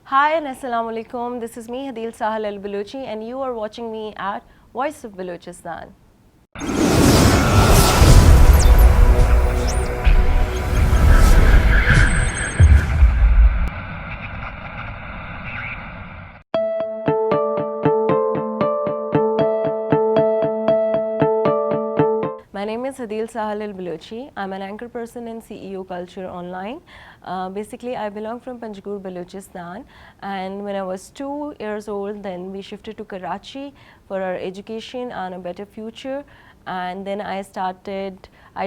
Hi and Assalamu alaikum. This is me Hadil Sahal Al Baluchi and you are watching me at Voice of Balochistan. My name is Hadil Sahal Al Baluchi. I'm an anchor person in CEO Culture Online. Basically, I belong from Panjgur, Balochistan, and when I was 2 years old, then we shifted to Karachi for our education and a better future. And then I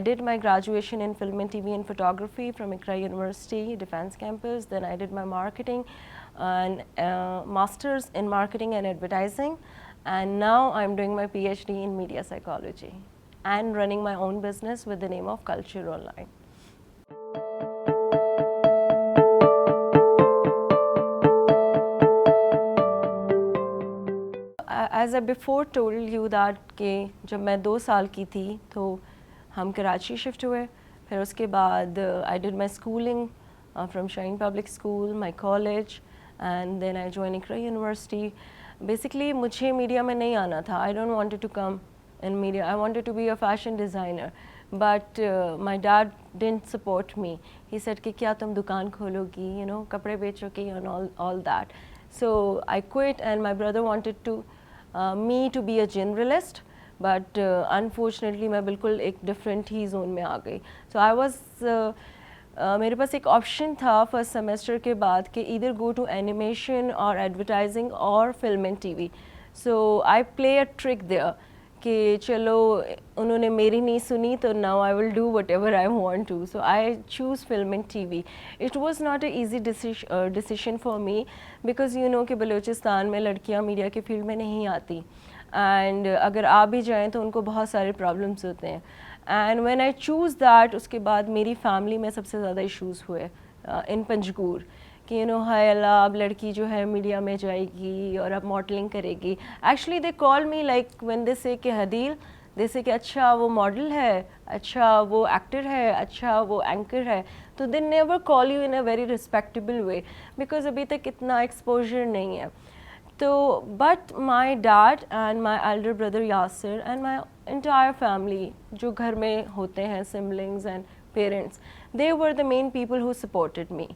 did my graduation in film and TV and photography from Iqra University, Defense Campus. Then I did my marketing and master's in marketing and advertising. And now I'm doing my PhD in media psychology and running my own business with the name of Culture Online. As I before told you that कि जब मैं 2 साल की थी तो हम Karachi shift हुए. फिर उसके बाद I did my schooling from Shaheen Public School, my college, and then I joined Iqra University. Basically मुझे मीडिया में नहीं आना था. I don't wanted to come in media. I wanted to be a fashion designer, but my dad didn't support me. He said कि क्या तुम दुकान खोलोगी, you know, कपड़े बेचोगी and all that. So I quit, and my brother wanted to me to be a generalist, but unfortunately मैं बिल्कुल एक different ही zone में आ गई. So I was मेरे पास एक ऑप्शन था फर्स्ट सेमेस्टर के बाद कि either go to animation or advertising or film and TV. So I play a trick there कि चलो उन्होंने मेरी नहीं सुनी तो now I will do whatever I want to. So I choose film and TV. It was not an easy decision for me because you know कि बलूचिस्तान में लड़कियां मीडिया की फील्ड में नहीं आती and अगर आ भी जाएं तो उनको बहुत सारे प्रॉब्लम्स होते हैं. And when I choose that, उसके बाद मेरी फैमिली में सबसे ज़्यादा इश्यूज़ हुए इन पंजगुर कि यू नो हाय अल्लाह अब लड़की जो है मीडिया में जाएगी और अब मॉडलिंग करेगी. Actually they call me like when they से कि हदील, दे से कि अच्छा वो मॉडल है, अच्छा वो एक्टर है, अच्छा वो एंकर है. तो they never call you in a very respectable way because अभी तक इतना एक्सपोजर नहीं है. तो but my dad and my elder brother Yasir and my entire family जो घर में होते हैं siblings and parents, they were the main people who supported me.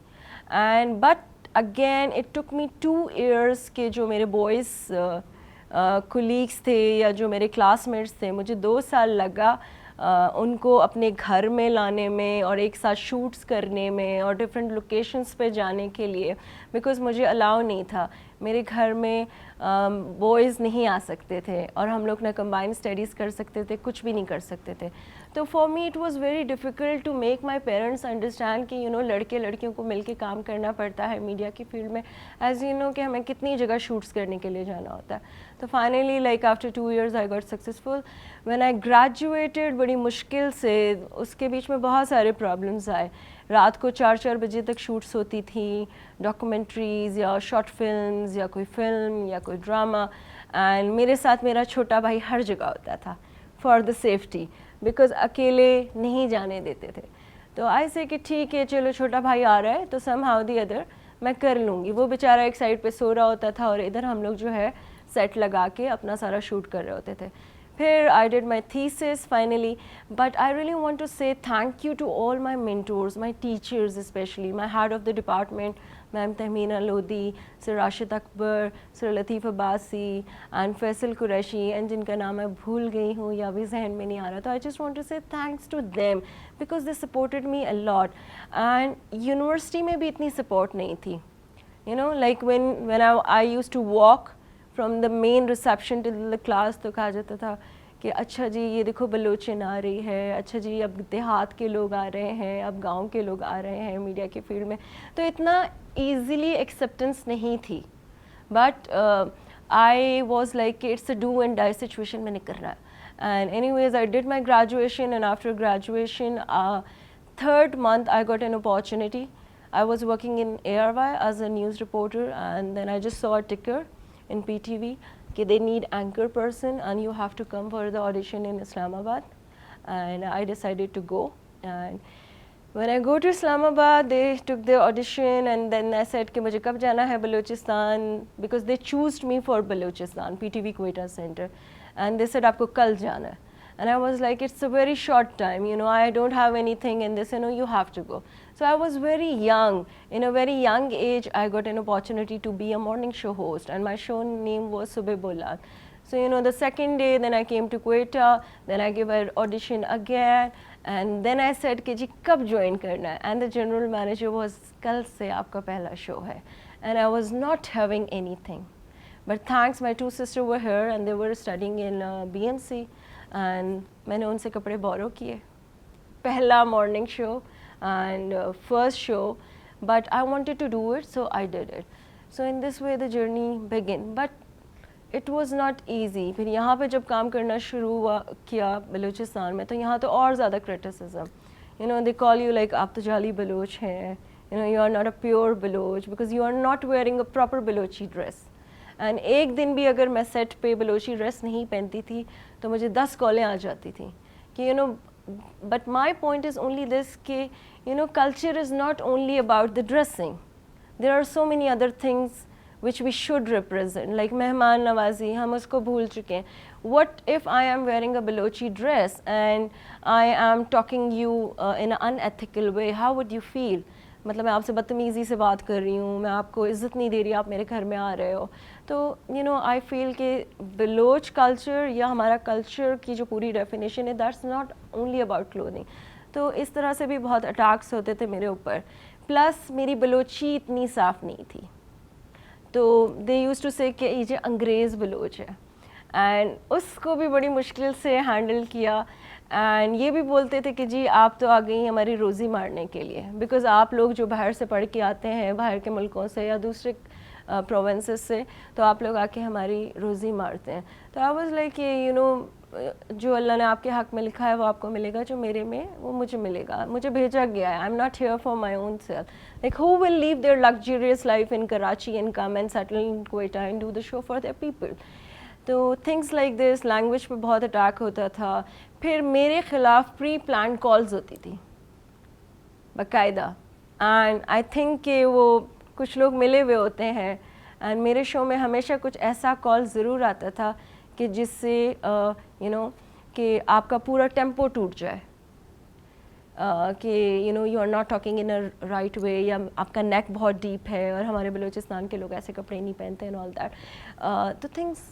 And but again it took me 2 years कि जो मेरे boys colleagues थे या जो मेरे classmates थे, मुझे 2 साल लगा उनको अपने घर में लाने में और एक साथ शूट्स करने में और डिफरेंट लोकेशंस पे जाने के लिए बिकॉज़ मुझे अलाउ नहीं था. मेरे घर में बॉयज़ नहीं आ सकते थे और हम लोग ना कंबाइंड स्टडीज़ कर सकते थे, कुछ भी नहीं कर सकते थे. तो for me it was very difficult to make my parents understand कि यू नो लड़के लड़कियों को मिलके काम करना पड़ता है मीडिया की फील्ड में. एज यू नो कि हमें कितनी जगह शूट्स करने के लिए जाना होता है. तो finally like after 2 years I got successful. When I graduated बड़ी मुश्किल से, उसके बीच में बहुत सारे प्रॉब्लम्स आए. रात को 4-4 बजे तक शूट्स होती थी, डॉक्यूमेंट्रीज़ या शॉर्ट फिल्म्स या कोई फिल्म या कोई ड्रामा. एंड मेरे साथ मेरा छोटा भाई हर जगह होता था फॉर द सेफ्टी बिकॉज़ अकेले नहीं जाने देते थे. तो ऐसे कि ठीक है चलो छोटा भाई आ रहा है तो सम हाउ दी अदर मैं कर लूँगी. वो बेचारा एक साइड पे सो रहा होता था और इधर हम लोग जो है सेट लगा के अपना सारा शूट कर रहे होते थे. Here I did my thesis finally, but I really want to say thank you to all my mentors, my teachers especially, my head of the department, Ma'am Tahmeena Lodi, Sir Rashid Akbar, Sir Latif Abbasi and Faisal Qureshi, and जिनका नाम मैं भूल गई हूँ या भी जहन में नहीं आ रहा. तो I just want to say thanks to them because they supported me a lot. And university में भी इतनी support नहीं थी. You know, like when I used to walk from the main reception to the class तो कहा जाता था कि अच्छा जी ये देखो बलोचिन आ रही है, अच्छा जी अब देहात के लोग आ रहे हैं, अब गांव के लोग आ रहे हैं मीडिया की फील्ड में. तो इतना ईज़िली एक्सेप्टेंस नहीं थी. But I was like it's a do and die situation, मैंने करना है. And anyways I did my graduation and after graduation 3rd month I got an opportunity. I was working in ARY as a news reporter and then I just saw a ticker in PTV कि they need anchor person and you have to come for the audition in Islamabad, and I decided to go. And When I go to Islamabad, they took the audition and then I said कि मुझे कब जाना है Balochistan, because they chose me for Balochistan, PTV Quetta Center, and they said आपको कल जाना है. And I was like, it's a very short time, you know, I don't have anything, and they said, no, you have to go. So I was very young. In a very young age, I got an opportunity to be a morning show host, and my show name was Subeh Bolan. So, you know, the second day, then I came to Quetta, then I gave an audition again, and then I said कि जी कब join करना है, and the general manager was कल से आपका पहला show है, and I was not having anything, but thanks my two sisters were here and they were studying in BMC, and मैंने उनसे कपड़े borrow किए, पहला morning show and first show, but I wanted to do it, so I did it. So in this way the journey began, but it was not easy. फिर यहाँ पे जब काम करना शुरू हुआ किया बलूचिस्तान में, तो यहाँ तो और ज़्यादा criticism, you know, they call you like आप तो जाली बलोच हैं, you know, you are not a pure Baloch because you are not wearing a proper Balochi dress. And एक दिन भी अगर मैं सेट पे बलोची ड्रेस नहीं पहनती थी तो मुझे 10 कॉलें आ जाती थी कि you know. But my point is only this कि you know culture is not only about the dressing, there are so many other things which we should represent, like mehman nawazi, hum usko bhool chuke hain. What if I am wearing a Balochi dress and I am talking you in an unethical way? How would you feel? मतलब मैं आपसे बदतमीज़ी से बात कर रही हूँ, मैं आपको इज़्ज़त नहीं दे रही, आप मेरे घर में आ रहे हो. तो यू नो आई फील कि बलोच कल्चर या हमारा कल्चर की जो पूरी डेफिनेशन है, that's not only about clothing. तो इस तरह से भी बहुत अटैक्स होते थे मेरे ऊपर. प्लस मेरी बलोची इतनी साफ़ नहीं थी, तो दे यूज टू से कि ये अंग्रेज़ बलोच है, एंड उसको भी बड़ी मुश्किल से हैंडल किया. एंड ये भी बोलते थे कि जी आप तो आ गई हमारी रोज़ी मारने के लिए, बिकॉज़ आप लोग जो बाहर से पढ़ के आते हैं, बाहर के मुल्कों से या दूसरे प्रोविंसेस से, तो आप लोग आके हमारी रोज़ी मारते हैं. तो I was like you know, जो अल्लाह ने आपके हक़ में लिखा है वो आपको मिलेगा, जो मेरे में वो मुझे मिलेगा, मुझे भेजा गया है. I am not here for my own self. Like who will leave their luxurious life in Karachi and come and settle in Quetta and do the show for their people. तो थिंग्स लाइक दिस, लैंग्वेज पे बहुत attack होता था. फिर मेरे ख़िलाफ़ pre plan calls होती थी बाकायदा, एंड आई थिंक कि वो कुछ लोग मिले हुए होते हैं, एंड मेरे शो में हमेशा कुछ ऐसा कॉल ज़रूर आता था कि जिससे यू नो कि आपका पूरा टेम्पो टूट जाए, कि you know you are not talking in a right way, या आपका नेक बहुत डीप है और हमारे बलूचिस्तान के लोग ऐसे कपड़े नहीं पहनते एंड ऑल दैट. तो things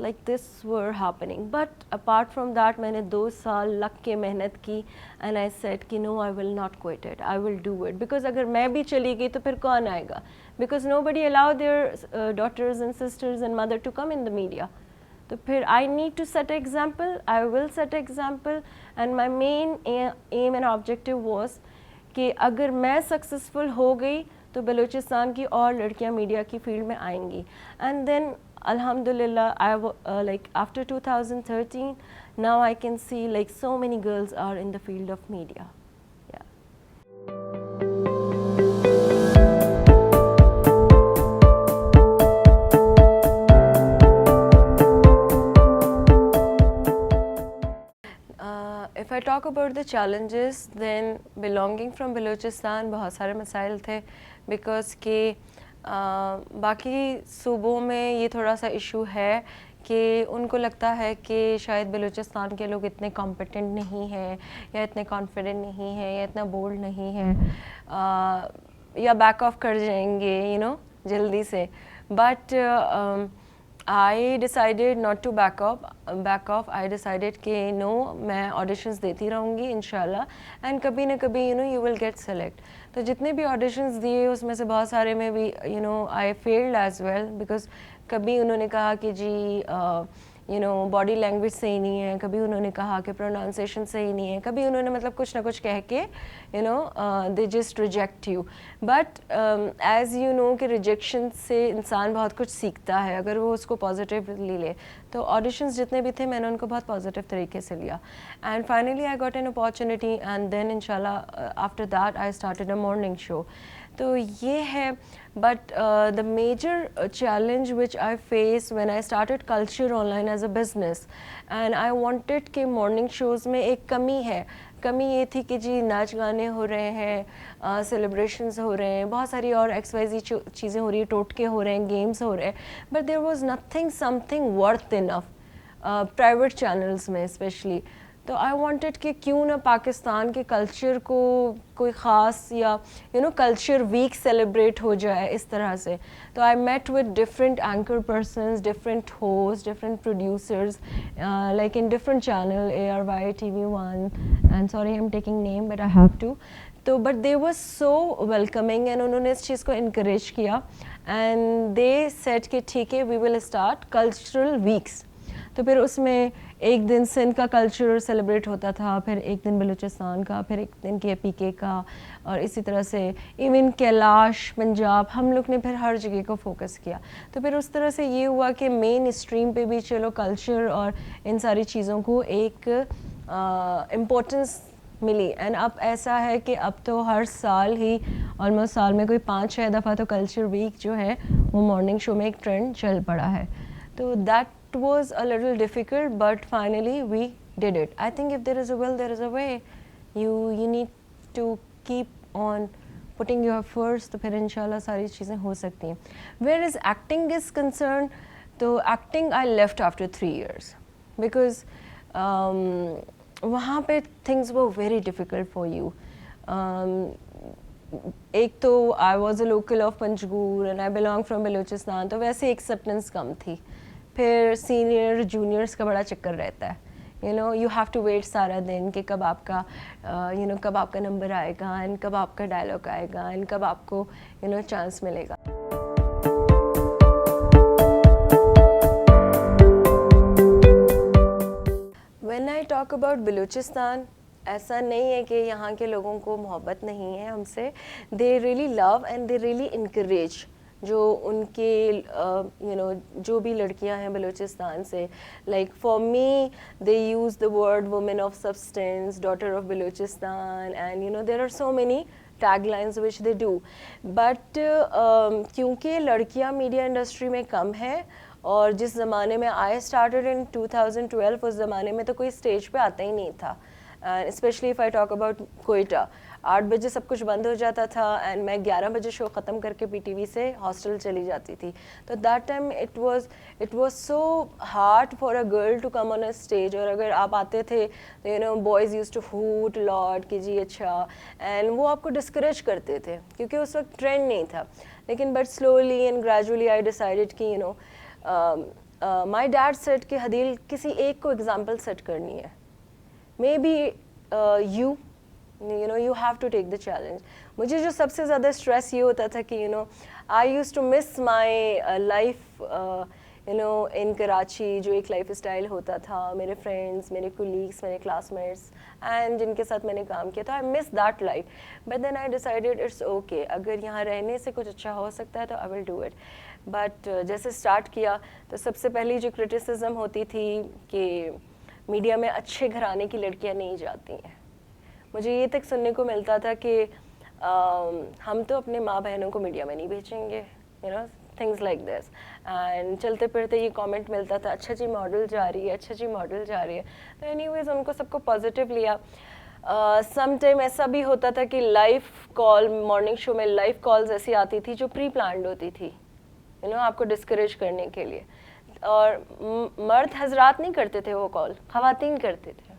like this were happening, but apart from that मैंने 2 साल लग के मेहनत की, and I said कि no, I will not quit it, I will do it, because अगर मैं भी चली गई तो फिर कौन आएगा, because nobody allowed their daughters and sisters and mother to come in the media. तो फिर I need to set an example, I will set an example, and my main aim and objective was कि अगर मैं successful हो गई तो बलूचिस्तान की और लड़कियां मीडिया की फील्ड में आएंगी. And then Alhamdulillah, like after 2013, now I can see like so many girls are in the field of media. Yeah. If I talk about the challenges, then belonging from Balochistan, बहुत सारे मसाइल थे, because के बाकी सूबों में ये थोड़ा सा इशू है कि उनको लगता है कि शायद बलूचिस्तान के लोग इतने कॉम्पिटेंट नहीं हैं, या इतने कॉन्फिडेंट नहीं हैं, या इतना बोल्ड नहीं हैं, या बैक ऑफ कर जाएंगे यू नो जल्दी से. But I decided not to back off. I decided कि नो, मैं ऑडिशंस देती रहूँगी इंशाल्लाह, एंड कभी ना कभी you know you will get select. तो जितने भी ऑडिशंस दिए उसमें से बहुत सारे में भी you know I failed as well, because कभी उन्होंने कहा कि जी यू नो बॉडी लैंग्वेज सही नहीं है, कभी उन्होंने कहा कि प्रोनाउंसिएशन सही नहीं है, कभी उन्होंने मतलब कुछ ना कुछ कह के you know they just reject you. But as you know कि रिजेक्शन से इंसान बहुत कुछ सीखता है अगर वो उसको पॉजिटिवली ले. तो ऑडिशंस जितने भी थे मैंने उनको बहुत पॉजिटिव तरीके से लिया, and finally I got an opportunity, and then इंशाल्लाह after that I started a morning show. तो ये है. But the major challenge which I faced when I started culture online as a business, and I wanted कि morning shows में एक कमी है, कमी ये थी कि जी नाच गाने हो रहे हैं, सेलिब्रेशंस हो रहे हैं, बहुत सारी और XYZ चीज़ें हो रही है, टोटके हो रहे हैं, गेम्स हो रहे हैं, but there was nothing something worth enough private channels में स्पेशली। तो आई वांटेड कि क्यों ना पाकिस्तान के कल्चर को कोई ख़ास या कल्चर वीक सेलिब्रेट हो जाए इस तरह से। तो I met with different anchor persons, different host, different producers like in different channel ARY, TV1 and sorry I am taking name but I have to. तो but they were so welcoming and उन्होंने इस चीज़ को इनक्रेज किया and they said कि ठीक है we will start cultural weeks. तो फिर उसमें एक दिन सिंध का कल्चर सेलिब्रेट होता था, फिर एक दिन बलूचिस्तान का, फिर एक दिन KPK का, और इसी तरह से इवन कैलाश पंजाब, हम लोग ने फिर हर जगह को फोकस किया। तो फिर उस तरह से ये हुआ कि मेन स्ट्रीम पे भी चलो कल्चर और इन सारी चीज़ों को एक इम्पोर्टेंस मिली। एंड अब ऐसा है कि अब तो हर साल ही ऑलमोस्ट साल में कोई 5-6 दफ़ा तो कल्चर वीक जो है वो मॉर्निंग शो में एक ट्रेंड चल पड़ा है। तो that was a little difficult, but finally we did it. I think if there is a will, there is a way. You need to keep on putting your efforts, तो फिर इंशाल्लाह सारी चीज़ें हो सकती हैं। Whereas acting is concerned, तो acting I left after 3 years because वहाँ पे things were very difficult for you. एक तो I was a local of Panjgur and I belong from Balochistan, तो वैसे एक्सेप्टेंस कम थी। फिर सीनियर जूनियर्स का बड़ा चक्कर रहता है, यू हैव टू वेट सारा दिन कि कब आपका कब आपका नंबर आएगा एंड कब आपका डायलॉग आएगा एंड कब आपको चांस मिलेगा। When I talk about Balochistan, ऐसा नहीं है कि यहाँ के लोगों को मोहब्बत नहीं है हमसे, they really love and they really encourage जो उनके जो भी लड़कियां हैं बलूचिस्तान से। Like for me they use the word women of substance, daughter of Balochistan, and there are so many taglines which they do. But क्योंकि लड़कियां मीडिया इंडस्ट्री में कम है, और जिस ज़माने में आई स्टार्टेड इन 2012, उस ज़माने में तो कोई स्टेज पे आता ही नहीं था। Specially if I talk about Quetta, 8 बजे सब कुछ बंद हो जाता था एंड मैं 11 बजे शो ख़त्म करके PTV से हॉस्टल चली जाती थी। तो that time it was so hard for a girl to come on a stage, और अगर आप आते थे तो boys used to hoot lot कि जी अच्छा, एंड वो आपको डिस्करेज करते थे क्योंकि उस वक्त ट्रेंड नहीं था। लेकिन but slowly and gradually I decided कि माई डैड सेट कि हदील किसी एक को एग्जाम्पल सेट करनी है, may be you have to take the challenge. मुझे जो सबसे ज़्यादा स्ट्रेस ये होता था कि I used to miss my life इन कराची, जो एक लाइफ स्टाइल होता था, मेरे फ्रेंड्स, मेरे कोलीग्स, मेरे क्लासमेट्स एंड जिनके साथ मैंने काम किया था, I miss that life. But then I decided it's okay, अगर यहाँ रहने से कुछ अच्छा हो सकता है तो I will do it. But जैसे स्टार्ट किया तो सबसे पहली जो क्रिटिसिज्म होती थी कि मीडिया में अच्छे घराने की लड़कियाँ नहीं जाती हैं। मुझे ये तक सुनने को मिलता था कि हम तो अपने माँ बहनों को मीडिया में नहीं भेजेंगे, थिंग्स लाइक दिस। एंड चलते फिरते ये कमेंट मिलता था, अच्छा जी मॉडल जा रही है, अच्छा जी मॉडल जा रही है। तो एनीवेज उनको सबको पॉजिटिव लिया। सम टाइम ऐसा भी होता था कि लाइव कॉल, मॉर्निंग शो में लाइव कॉल्स ऐसी आती थी जो प्री प्लान्ड होती थी, आपको डिस्करेज करने के लिए, और मर्द हजरात नहीं करते थे वो कॉल, ख़वातीन करते थे।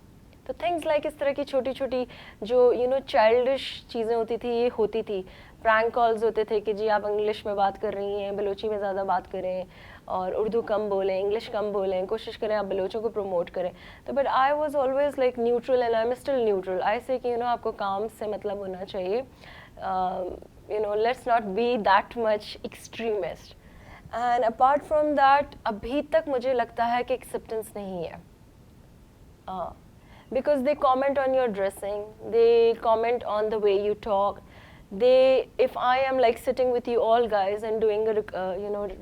तो थिंग्स लाइक इस तरह की छोटी छोटी जो चाइल्डिश चीज़ें होती थी, ये होती थी। प्रैंक कॉल्स होते थे कि जी आप इंग्लिश में बात कर रही हैं, बलोची में ज़्यादा बात करें और उर्दू कम बोलें, इंग्लिश कम बोलें, कोशिश करें आप बलोचों को प्रमोट करें। तो but I was always like neutral and I am still neutral. I say कि आपको काम से मतलब होना चाहिए, let's not be that much extremist. And apart from that अभी तक मुझे लगता है कि एक्सेप्टेंस नहीं है, because they comment on your dressing, they comment on the way you talk. If I am like sitting with you all guys and doing a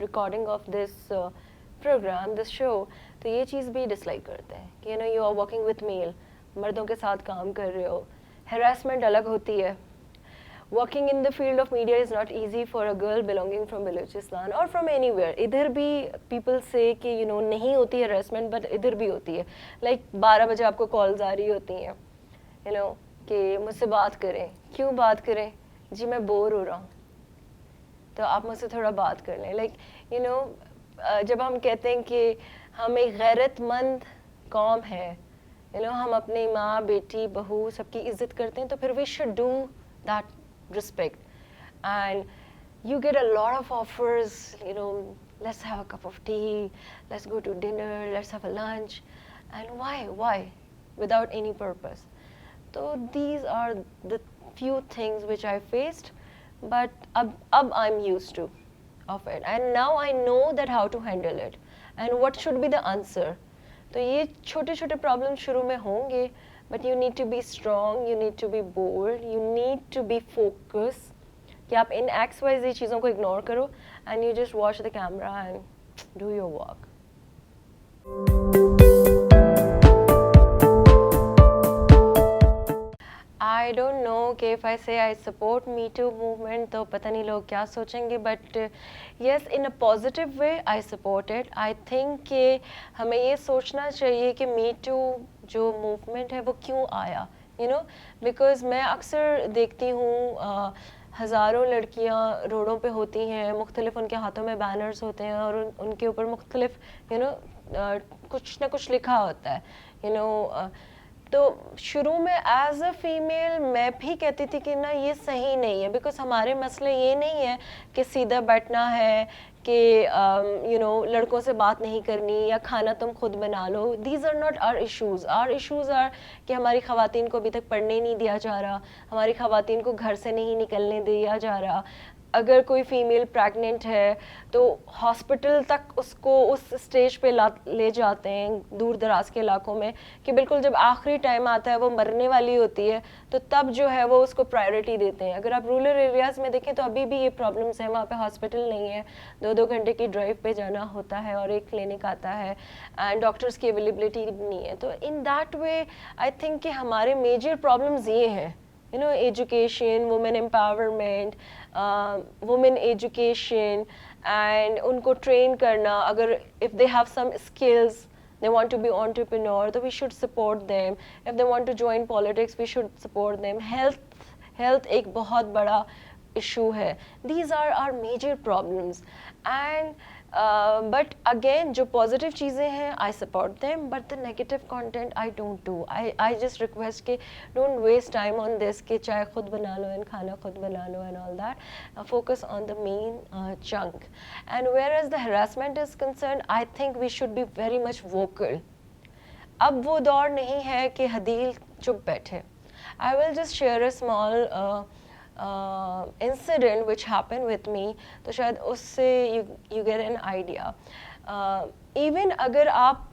recording of this program, this show, तो ये चीज़ भी dislike करते हैं कि you are working with male, मर्दों के साथ काम कर रहे हो। harassment अलग होती है। Working in the field of media is not easy for a girl belonging from Balochistan or from anywhere. इधर भी people say कि नहीं होती harassment, but इधर भी होती है। Like 12 बजे आपको calls आ रही होती हैं, यू नो कि मुझसे बात करें, क्यों बात करें जी, मैं बोर हो रहा हूँ, तो आप मुझसे थोड़ा बात कर लें। लाइक यू नो जब हम कहते हैं कि हम एक गैरतमंद कौम है, यू नो हम अपनी माँ बेटी बहू सबकी इज्जत करते हैं, तो फिर we should do that respect. And you get a lot of offers, you know, let's have a cup of tea, let's go to dinner, let's have a lunch. And why without any purpose? So these are the few things which I faced, but ab I'm used to of it, and now I know that how to handle it and what should be the answer. तो ये छोटे छोटे problem शुरू में होंगे, but you need to be strong, you need to be bold, you need to be focused कि आप इन XYZ चीज़ों को इग्नोर करो and you just watch the camera and do your work. I don't know कि if I say I support me too movement तो पता नहीं लोग क्या सोचेंगे, but yes in a positive way I support it. I think कि हमें ये सोचना चाहिए कि मी टू जो मूवमेंट है वो क्यों आया, यू नो, बिकॉज मैं अक्सर देखती हूँ हज़ारों लड़कियाँ रोडों पे होती हैं, मुख्तलिफ उनके हाथों में बैनर्स होते हैं और उनके ऊपर मुख्तलिफ यू नो कुछ ना कुछ लिखा होता है, यू नो। तो शुरू में एज अ फीमेल मैं भी कहती थी कि ना ये सही नहीं है, बिकॉज हमारे मसले ये नहीं है कि सीधा बैठना है कि यू नो लड़कों से बात नहीं करनी या खाना तुम खुद बना लो। These are not are issues are कि हमारी ख़वातीन को अभी तक पढ़ने नहीं दिया जा रहा, हमारी ख़वातीन को घर से नहीं निकलने दिया जा रहा। अगर कोई फीमेल प्रेग्नेंट है तो हॉस्पिटल तक उसको उस स्टेज पे ले जाते हैं दूर दराज के इलाकों में कि बिल्कुल जब आखिरी टाइम आता है वो मरने वाली होती है तो तब जो है वो उसको प्रायोरिटी देते हैं। अगर आप रूरल एरियाज़ में देखें तो अभी भी ये प्रॉब्लम्स हैं, वहाँ पे हॉस्पिटल नहीं है, 2-2 घंटे की ड्राइव पे जाना होता है और एक क्लिनिक आता है एंड डॉक्टर्स की अवेलेबिलिटी नहीं है। तो in that way I think कि हमारे मेजर प्रॉब्लम्स ये हैं, you know, education, women empowerment, women education, and उनको train करना, अगर if they have some skills, they want to be entrepreneur, तो we should support them. If they want to join politics, we should support them. Health एक बहुत बड़ा issue है. These are our major problems. And but again जो positive चीज़ें हैं I support them, but the negative content I don't do. I just request कि don't waste time on this कि चाय खुद बना लो and खाना खुद बना लो and all that. Focus on the main chunk. And whereas the harassment is concerned, I think we should be very much vocal. अब वो दौर नहीं है कि हदील चुप बैठे. I will just share a small incident which happened with me, तो शायद उससे you get an idea. Even अगर आप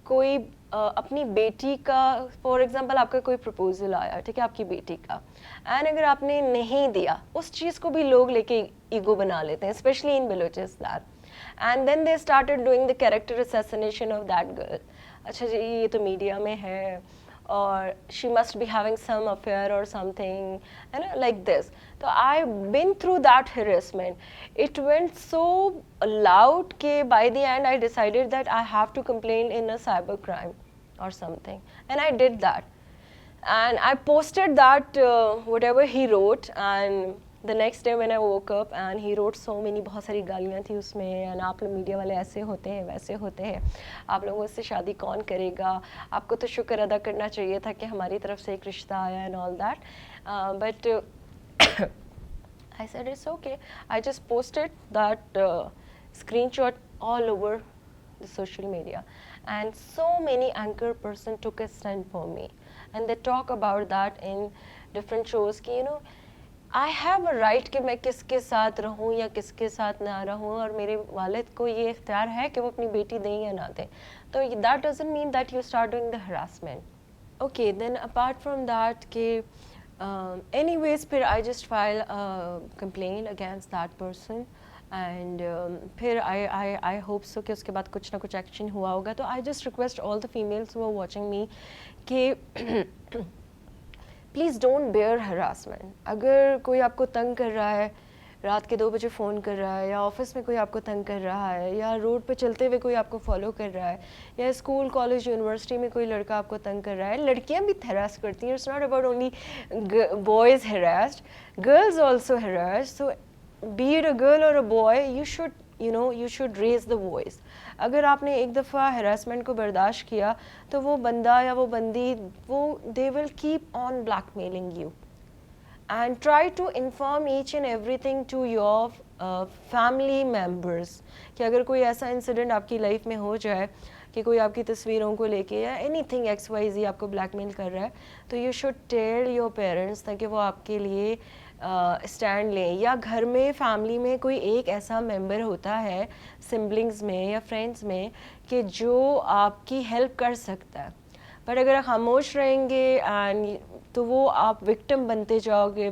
कोई अपनी बेटी का फॉर एग्जांपल आपका कोई प्रपोजल आया, ठीक है, आपकी बेटी का, एंड अगर आपने नहीं दिया, उस चीज़ को भी लोग लेके ईगो बना लेते हैं, specially in Balochistan, and then they started doing the character assassination of that girl. अच्छा जी ये तो मीडिया में है or she must be having some affair or something, you know, like this. So I've been through that harassment. It went so loud that by the end I decided that I have to complain in a cybercrime or something, and I did that. And I posted that whatever he wrote, and the next day when I woke up and he wrote so many, बहुत सारी गालियाँ थी उसमें, and आप लोग media वाले ऐसे होते हैं वैसे होते हैं, आप लोगों से शादी कौन करेगा, आपको तो शुक्र अदा करना चाहिए था कि हमारी तरफ से एक रिश्ता आया and all that. But I said it's okay. I just posted that screenshot all over the social media, and so many anchor person took a stand for me, and they talk about that in different shows कि you know I have a right कि मैं किसके साथ रहूँ या किसके साथ ना रहूँ, और मेरे वालिद को ये इख्तियार है कि वो अपनी बेटी दें या ना दें. तो that doesn't mean that you start doing the harassment. Okay, then apart from that कि anyways फिर I just file a complaint against that person, and फिर I hope so कि उसके बाद कुछ ना कुछ action हुआ होगा. तो I just request all the females who are watching me कि प्लीज़ डोंट बेयर हरासमेंट. अगर कोई आपको तंग कर रहा है, रात के 2 बजे फ़ोन कर रहा है, या ऑफिस में कोई आपको तंग कर रहा है, या रोड पे चलते हुए कोई आपको फॉलो कर रहा है, या स्कूल कॉलेज यूनिवर्सिटी में कोई लड़का आपको तंग कर रहा है। लड़कियां भी हरास करती हैं, it's not about only boys harassed, girls also harassed. So be it a girl और a boy, you should raise the voice. अगर आपने एक दफ़ा हरासमेंट को बर्दाश्त किया तो वो बंदा या वो बंदी, वो they will keep on blackmailing you. And try to inform each and everything to your family members कि अगर कोई ऐसा इंसिडेंट आपकी लाइफ में हो जाए कि कोई आपकी तस्वीरों को लेके या एनीथिंग XYZ आपको ब्लैकमेल कर रहा है, तो you should tell your parents ताकि वो आपके लिए स्टैंड लें। या घर में फैमिली में कोई एक ऐसा मेंबर होता है, सिबलिंग्स में या फ्रेंड्स में, कि जो आपकी हेल्प कर सकता है। बट अगर आप खामोश रहेंगे एंड तो वो आप विक्टिम बनते जाओगे।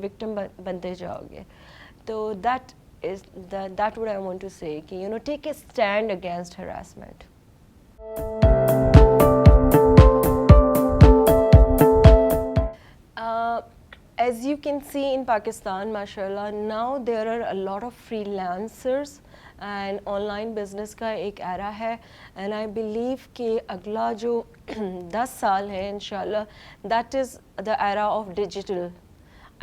तो that would I want to say कि take a stand against harassment. As you can see in Pakistan, mashallah, now there are a lot of freelancers and online business का एक era है, and I believe कि अगला जो 10 साल है इंशाल्लाह, that is the era of digital.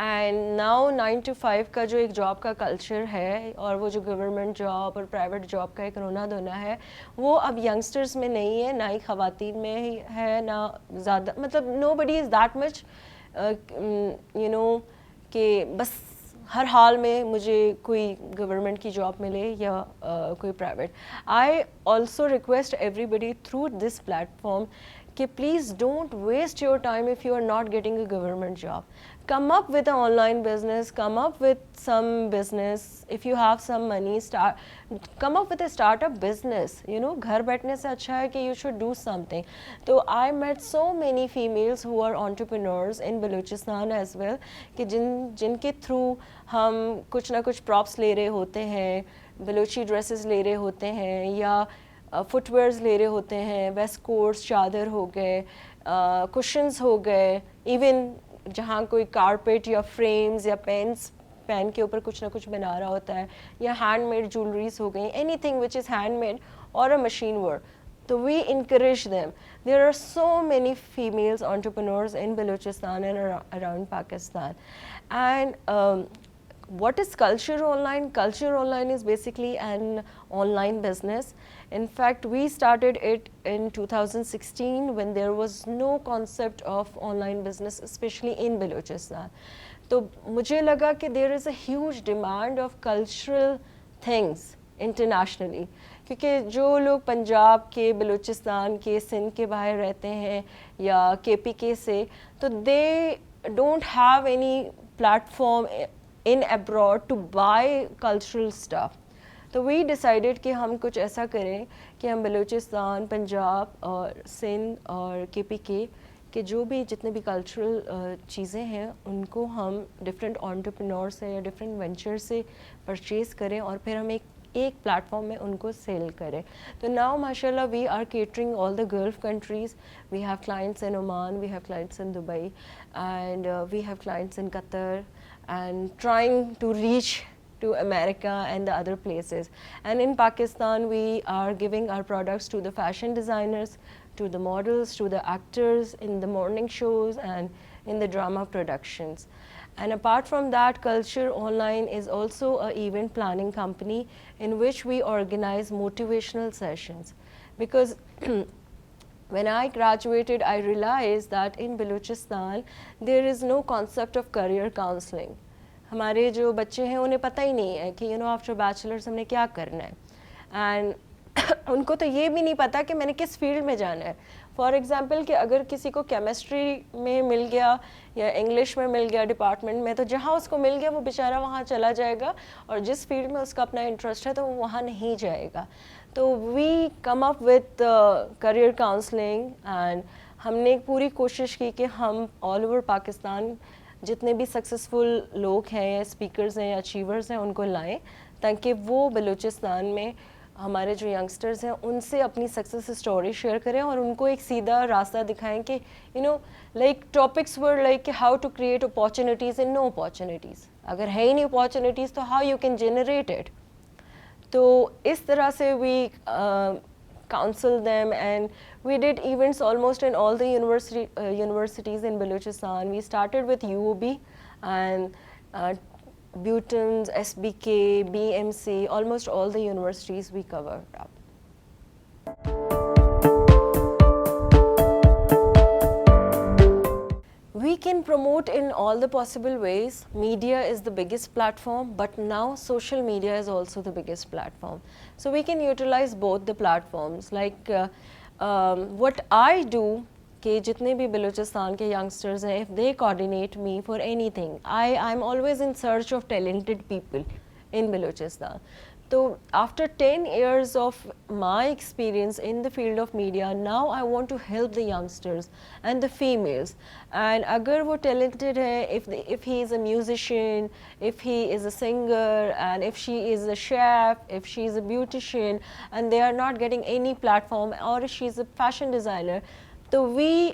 And now 9 to 5 का जो एक जॉब का कल्चर है, और वो जो गवर्नमेंट जॉब और प्राइवेट जॉब का एक रोना धोना है, वो अब यंगस्टर्स में नहीं है, ना ही ख़वातीन में है, ना ज़्यादा, मतलब nobody is that much कि बस हर हाल में मुझे कोई गवर्नमेंट की जॉब मिले या कोई private. I also request everybody through this platform कि please don't waste your time if you are not getting a government job. Come up with an online business, come up with some business. If you have some money, come up with a startup business. घर बैठने से अच्छा है कि you should do something. तो I met so many females who are entrepreneurs in Balochistan as well, कि जिनके through हम कुछ ना कुछ props ले रहे होते हैं, बलोची ड्रेसेस ले रहे होते हैं, या फुटवेयर्स ले रहे होते हैं, वेस्ट कोट्स, चादर हो गए, कुशन्स हो गए, इवन जहाँ कोई कारपेट या फ्रेम्स या पेन के ऊपर कुछ ना कुछ बना रहा होता है, या हैंडमेड ज्वेलरीज हो गई, एनीथिंग विच इज़ हैंडमेड और अ मशीन वर्क। तो we encourage them. There are so many females entrepreneurs in Balochistan and around Pakistan. And what is Culture Online? Culture Online is basically an online business. In fact, we started it in 2016 when there was no concept of online business, especially in Balochistan. तो मुझे लगा कि there is a huge demand of cultural things internationally, क्योंकि जो लोग पंजाब के, बलूचिस्तान के, सिंध के बाहर रहते हैं या KPK से, तो they don't have any platform in abroad to buy cultural stuff. तो we decided कि हम कुछ ऐसा करें कि हम बलूचिस्तान, पंजाब और सिंध और KPK के जो भी जितने भी कल्चरल चीज़ें हैं उनको हम डिफरेंट एंटरप्रेन्योर से या डिफरेंट वेंचर से परचेज़ करें और फिर हम एक प्लेटफॉर्म में उनको सेल करें। तो नाउ माशाल्लाह we are catering all the gulf countries. We have clients in Oman, we have clients in Dubai, and we have clients in Qatar, and trying to reach to America and the other places. And in Pakistan, we are giving our products to the fashion designers, to the models, to the actors in the morning shows and in the drama productions. And apart from that, Culture Online is also an event planning company in which we organize motivational sessions. Because when I graduated, I realized that in Balochistan, there is no concept of career counseling. हमारे जो बच्चे हैं उन्हें पता ही नहीं है कि after bachelors हमने क्या करना है, एंड उनको तो ये भी नहीं पता कि मैंने किस फील्ड में जाना है। फॉर एग्ज़ाम्पल कि अगर किसी को केमिस्ट्री में मिल गया या इंग्लिश में मिल गया डिपार्टमेंट में, तो जहाँ उसको मिल गया वो बेचारा वहाँ चला जाएगा, और जिस फील्ड में उसका अपना इंटरेस्ट है तो वो वहाँ नहीं जाएगा। तो we come up with career counselling, and हमने पूरी कोशिश की कि हम ऑल ओवर पाकिस्तान जितने भी सक्सेसफुल लोग हैं या स्पीकर्स हैं या अचीवर्स हैं उनको लाएं, ताकि वो बलूचिस्तान में हमारे जो यंगस्टर्स हैं उनसे अपनी सक्सेस स्टोरी शेयर करें और उनको एक सीधा रास्ता दिखाएं कि like topics were like how to create opportunities and no opportunities, अगर है ही नहीं अपॉर्चुनिटीज़ तो how you can generate it. तो इस तरह से we counsel them, and we did events almost in all the universities in Balochistan. We started with UOB and Butons, SBK, BMC, almost all the universities we covered up. We can promote in all the possible ways. Media is the biggest platform, but now social media is also the biggest platform. So we can utilize both the platforms. Like what I do, कि जितने भी बलूचिस्तान के youngsters हैं, if they coordinate me for anything, I'm always in search of talented people in Balochistan. So after 10 years of my experience in the field of media, now I want to help the youngsters and the females. And agar wo talented hai, if he is a musician, if he is a singer, and if she is a chef, if she is a beautician, and they are not getting any platform, or if she is a fashion designer, so we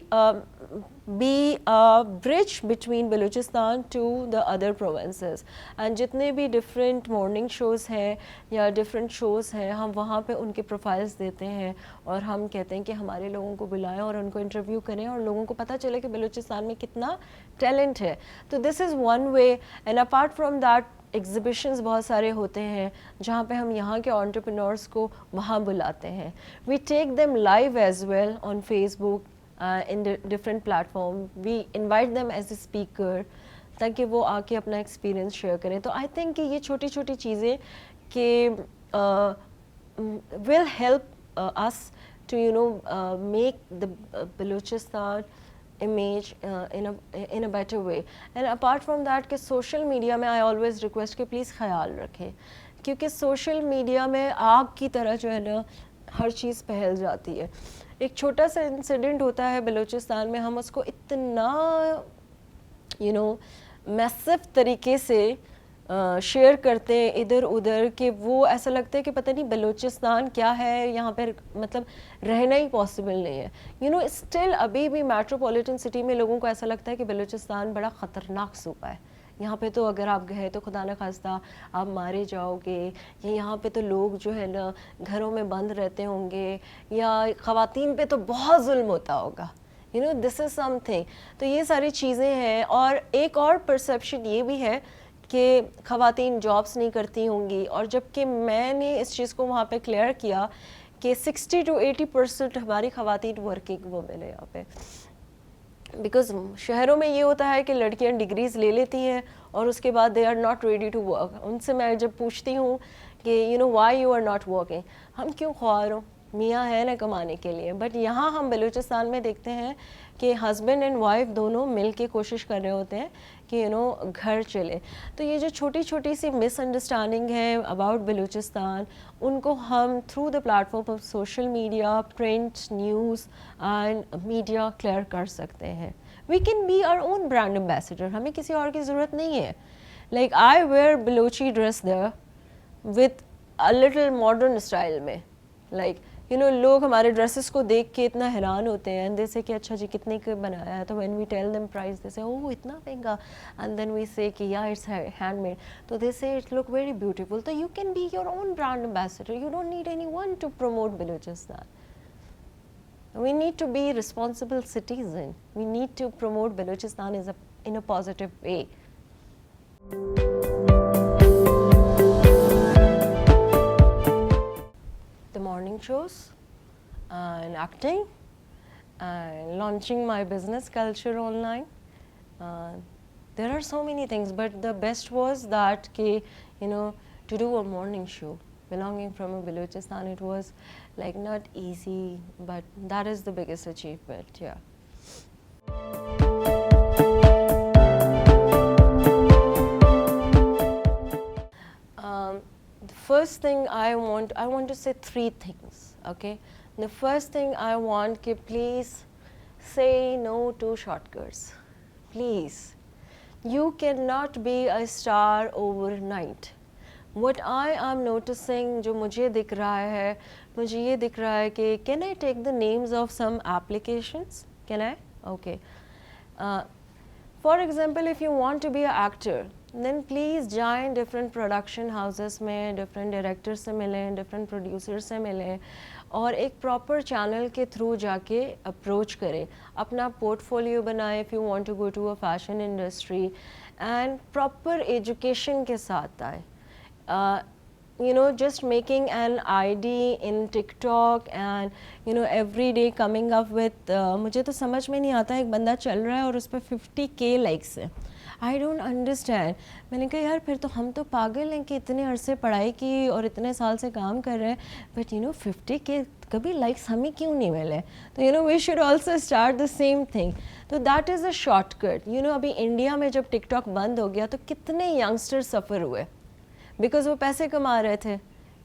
be a bridge between Balochistan to the other provinces. And जितने भी different morning shows हैं या different shows हैं, हम वहाँ पे उनके profiles देते हैं और हम कहते हैं कि हमारे लोगों को बुलाएं और उनको interview करें और लोगों को पता चले कि बलूचिस्तान में कितना talent है. तो this is one way, and apart from that, एग्ज़िबिशंस बहुत सारे होते हैं जहाँ पे हम यहाँ के एंटरप्रेन्योर्स को वहाँ बुलाते हैं. We take them live as well on Facebook in different platform. We invite them as a speaker ताकि वो आके अपना एक्सपीरियंस शेयर करें. तो आई थिंक कि ये छोटी छोटी चीज़ें कि will help us to make the Balochistan image in a better way. And apart from that कि social media में I always request कि please ख्याल रखें, क्योंकि social media में आग की तरह जो है ना हर चीज़ फैल जाती है. एक छोटा सा इंसिडेंट होता है बलूचिस्तान में, हम उसको इतना मैसिव तरीके से शेयर करते हैं इधर उधर कि वो ऐसा लगता है कि पता नहीं बलूचिस्तान क्या है, यहाँ पर मतलब रहना ही पॉसिबल नहीं है. स्टिल अभी भी मेट्रोपॉलिटन सिटी में लोगों को ऐसा लगता है कि बलूचिस्तान बड़ा ख़तरनाक सूबा है. यहाँ पे तो अगर आप गए तो खुदा न खास्ता आप मारे जाओगे, या यहाँ पे तो लोग जो है ना घरों में बंद रहते होंगे, या ख़वातीन पे तो बहुत जुल्म होता होगा. This is something. तो ये सारी चीज़ें हैं. और एक और परसेप्शन ये भी है कि ख़वातीन जॉब्स नहीं करती होंगी, और जबकि मैंने इस चीज़ को वहाँ पे क्लियर किया कि 60 to 80% हमारी ख़वातीन वर्किंग वुमेन है यहाँ पे. बिकॉज शहरों में ये होता है कि लड़कियाँ डिग्रीज़ ले लेती हैं और उसके बाद they are not ready to work. उनसे मैं जब पूछती हूँ कि why you are not working, हम क्यों ख्वार हो, मियाँ है ना कमाने के लिए. बट यहाँ हम बलूचिस्तान में देखते हैं कि हस्बैंड एंड वाइफ दोनों मिल के कोशिश कर रहे होते हैं कि घर चले. तो ये जो छोटी छोटी सी मिसअंडरस्टैंडिंग है अबाउट बलूचिस्तान, उनको हम through the platform of social media, print, news and media clear कर सकते हैं. We can be our own brand ambassador. हमें किसी और की ज़रूरत नहीं है. Like I wear Balochi dress there with a little modern style में. लाइक लोग हमारे ड्रेसेस को देख के इतना हैरान होते हैं, एंड दे से कि अच्छा जी कितने का बनाया है. तो when we tell them price they say oh इतना महंगा, एंड देन वी से कि या इट्स हैंडमेड. तो they say it look very beautiful. तो you can be your own brand ambassador. You don't need anyone to promote Balochistan. We need to be responsible citizen. We need to promote Balochistan in a positive way. The morning shows and acting and launching my business culture online. There are so many things, but the best was that to do a morning show. Belonging from a Balochistan, it was like not easy, but that is the biggest achievement. Yeah. The first thing I want to say three things. Okay. The first thing I want कि please say no to shortcuts. Please. You cannot be a star overnight. what I am noticing, जो मुझे दिख रहा है, मुझे ये दिख रहा है कि can I take the names of some applications? Can I? Okay. For example, if you want to be an actor, then please join different production houses में different directors से मिलें, different producers से मिलें और एक proper channel के through जाके approach करें, अपना portfolio बनाएं if you want to go to a fashion industry and proper education के साथ आए. You know, just making an ID in TikTok and you know every day coming up with मुझे तो समझ में नहीं आता एक बंदा चल रहा है और उस पर 50K लाइक्स है. I don't understand. मैंने कहा यार फिर तो हम तो पागल हैं कि इतने अरसे पढ़ाई की और इतने साल से काम कर रहे हैं बट यू नो 50K कभी लाइक्स हमें क्यों नहीं मिले. तो you know we should also start the same thing. तो that is a shortcut. You know अभी इंडिया में जब टिकटॉक बंद हो गया तो कितने यंगस्टर सफ़र हुए बिकॉज वो पैसे कमा रहे थे.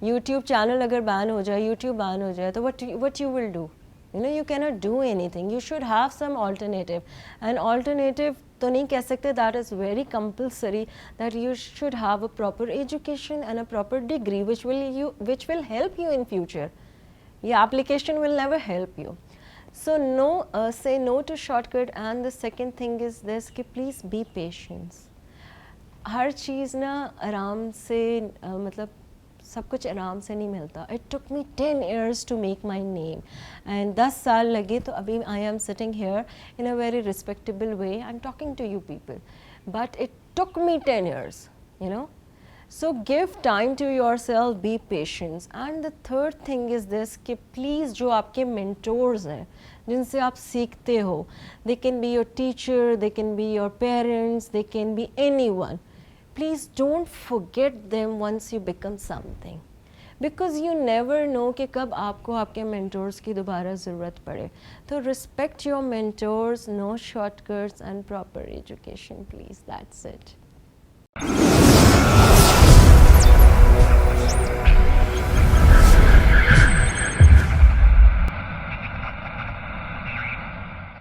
यूट्यूब चैनल अगर बैन हो जाए, यूट्यूब बैन हो जाए तो what you will do. You know you can not do anything. You should have some alternative. And alternative तो नहीं कह सकते, that is very compulsory that you should have a proper education and a proper degree which will help you in future. ये application will never help you. So no, say no to shortcut. And the second thing is this कि please be patient. हर चीज़ ना आराम से मतलब सब कुछ आराम से नहीं मिलता. It took me 10 years to make my name and 10 साल लगे तो अभी I am sitting here in a very respectable way I am talking to you people. But it took me 10 years, you know. So give time to yourself, be patient. And the third thing is this कि please जो आपके mentors हैं जिनसे आप सीखते हो, they can be your teacher, they can be your parents, they can be anyone. Please don't forget them once you become something. Because you never know कि कब आपको आपके mentors की दोबारा ज़रूरत पड़े. तो respect your mentors, no shortcuts and proper education please. That's it.